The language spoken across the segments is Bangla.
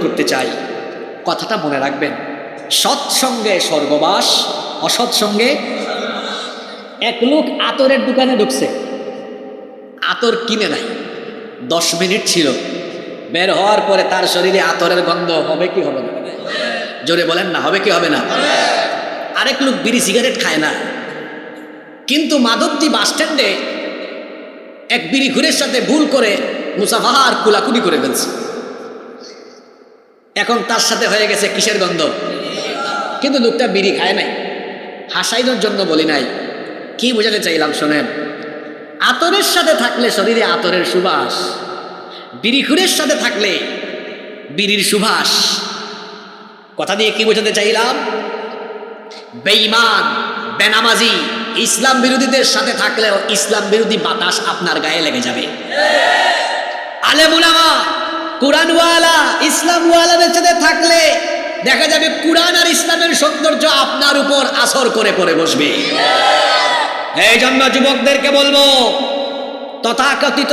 করতে চাই। কথাটা মনে রাখবেন, সৎসঙ্গে স্বর্গবাস, অসৎসঙ্গে। এক লোক আতরের দোকানে ঢুকছে, আতর কিনে নাই, 10 মিনিট ছিল, বের হওয়ার পরে তার শরীরে আতরের গন্ধ হবে কি হবে না? জোরে বলেন না, হবে কি হবে না? আরেক লোক বিড়ি সিগারেট খায় না, কিন্তু মাধবদী বাস স্ট্যান্ডে এক বিড়ি ঘুরের সাথে ভুল করে মুসাফাহা আর কুলাকুলি করে ফেলছে। এখন তার সাথে হয়ে গেছে কিসের গন্ধ? কিন্তু লোকটা বিড়ি খায় নাই। হাসাইনোর জন্য বলি নাই, কি বোঝাতে চাইলাম শোনেন। আতরের সাথে থাকলে শরীরে আতরের সুবাস, বিড়িখুরের সাথে থাকলে বিড়ির সুবাস। কথা দিয়ে কি বোঝাতে চাইলাম? বেঈমান, বেনামাজি, ইসলাম বিরোধীদের সাথে থাকলেও ইসলাম বিরোধী বাতাস আপনার গায়ে লেগে যাবে। আলেম উলামা, কুরআনওয়ালা, ইসলামওয়ালাদের সাথে থাকলে দেখা যাবে কুরআন আর ইসলামের সৌন্দর্য আপনার উপর আসর করে পড়ে বসবে। এই জন্য যুবকদেরকে বলবো, তথাকথিত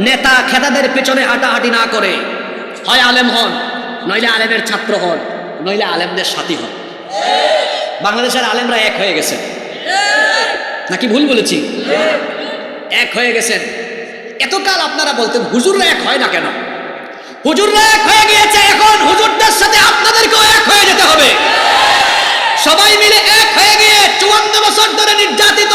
নেতা খেতাদের পেছনে হাঁটাহাঁটি না করে হয় আলেম হন, নইলে আলেমের ছাত্র হন, নইলে আলেমদের সাথী হন। বাংলাদেশের আলেমরা এক হয়ে গেছে, নাকি ভুল বলেছি? এক হয়ে গেছেন। এতকাল আপনারা বলতেন হুজুররা এক হয় না কেন? হুজুররা এক হয়ে গিয়েছে, এখন হুজুরদের সাথে আপনাদেরকেও এক হয়ে যেতে হবে। সবাই মিলে এক হয়ে গিয়ে 54 বছর ধরে নির্যাতিত,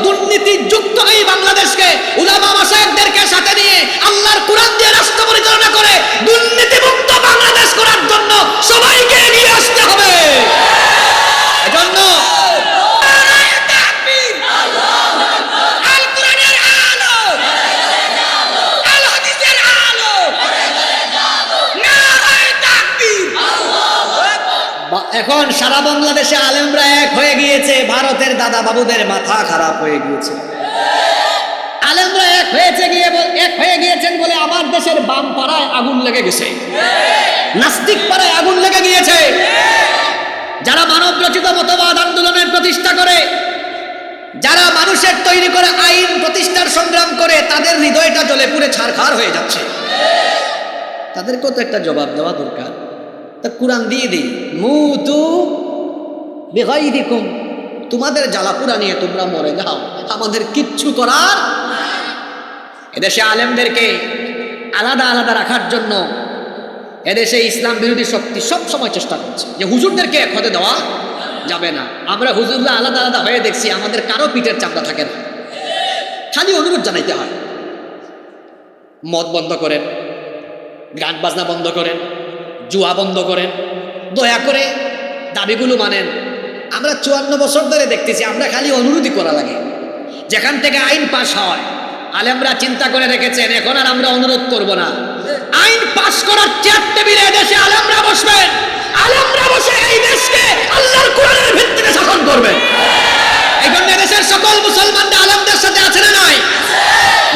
দুর্নীতিযুক্ত এই বাংলাদেশকে উলামা মাশায়েখদেরকে সাথে নিয়ে আল্লাহর কোরআন দিয়ে রাষ্ট্র পরিচালনা করে দুর্নীতিমুক্ত বাংলাদেশ করার জন্য সবাইকে এগিয়ে আসতে হবে। এজন্য এখন সারা বাংলাদেশে আলেমরা এক হয়ে গিয়েছে, ভারতের দাদা বাবুদের মাথা খারাপ হয়ে গিয়েছে। আলেমরা এক হয়ে গিয়েছেন বলে আমার দেশের বাম পাড়ায় আগুন লেগে গেছে, নাস্তিক পাড়ায় আগুন লেগে গিয়েছে। যারা মানব রচিত মতবাদ আন্দোলনের প্রতিষ্ঠা করে, যারা মানুষের তৈরি করে আইন প্রতিষ্ঠার সংগ্রাম করে, তাদের হৃদয়টা জ্বলে পুড়ে ছারখার হয়ে যাচ্ছে। তাদেরকেও তো একটা জবাব দেওয়া দরকার। কুরআন দিয়ে দিই, মুতু বিগাইরিকুম, তোমাদের জ্বালাপুরা নিয়ে তোমরা মরে যাও, আমাদের কিচ্ছু করার। এদেশে আলেমদেরকে আলাদা আলাদা রাখার জন্য এদেশে ইসলাম বিরোধী শক্তি সব সময় চেষ্টা করছে যে হুজুরদেরকে এক হতে দেওয়া যাবে না। আমরা হুজুররা আলাদা আলাদা হয়ে দেখছি, আমাদের কারো পিঠের চামড়া থাকে না, খালি অনুরোধ জানাইতে হয়, মদ বন্ধ করেন, গান বাজনা বন্ধ করেন, জুয়া বন্ধ করেন, দয়া করে দাবিগুলো মানেন। আমরা 54 বছর ধরে দেখতেছি, আমরা খালি অনুরোধই করা লাগে। যেখান থেকে আইন পাশ হয় আলেমরা চিন্তা করে রেখেছেন, এখন আর আমরা অনুরোধ করব না। আইন পাশ করার চেয়ার টেবিলে দেশে আলেমরা বসবেন, আলেমরা বসে এই দেশকে আল্লাহর কোরআনের ভিত্তিতে শাসন করবেন। এই জন্য দেশের সকল মুসলমানরা আলেমদের সাথে আছে না নাই?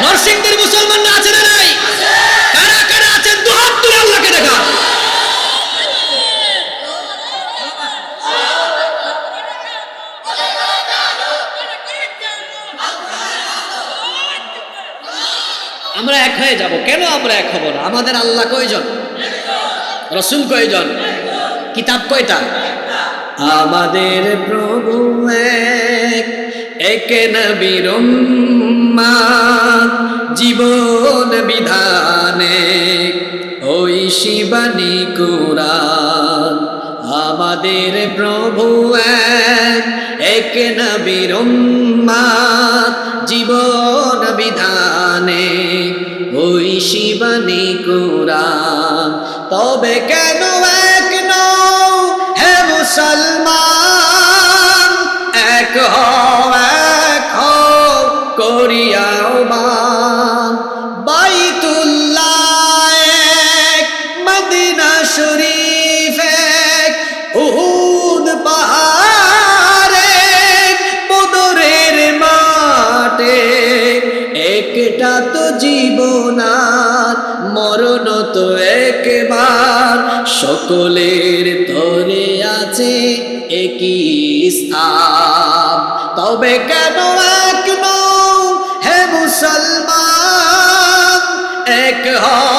নরসিংদীর মুসলমানরা আছে না নাই? কারা কারা আছেন দুহাত তুলে আল্লাহকে দেখা। আমরা এক হয়ে যাব। কেন আমরা এক হব না? আমাদের আল্লাহ কয়জন? রসুল কয়জন? কিতাব কয়টা? আমাদের প্রভু এক, এক নবীর উম্মত, জীবন বিধানে ওই শিবানী কুরআন। আমাদের প্রভু এক, এক নবীর উম্মত, জীবন বিধানে ওই শিবানী কুরআন। তবে কেন এক নও হে মুসলমান, এক হও করিয়াও মান। বাইতুল্লাহ এক, মদিনা শরীফ এক, উহুদ পাহাড় এক, বদরের মাঠে একটা তো জীবন আর মরণ তো একবার, সকলের তরে আছে একই স্থান। তবে কেন এক নও হে মুসলমান, এক হও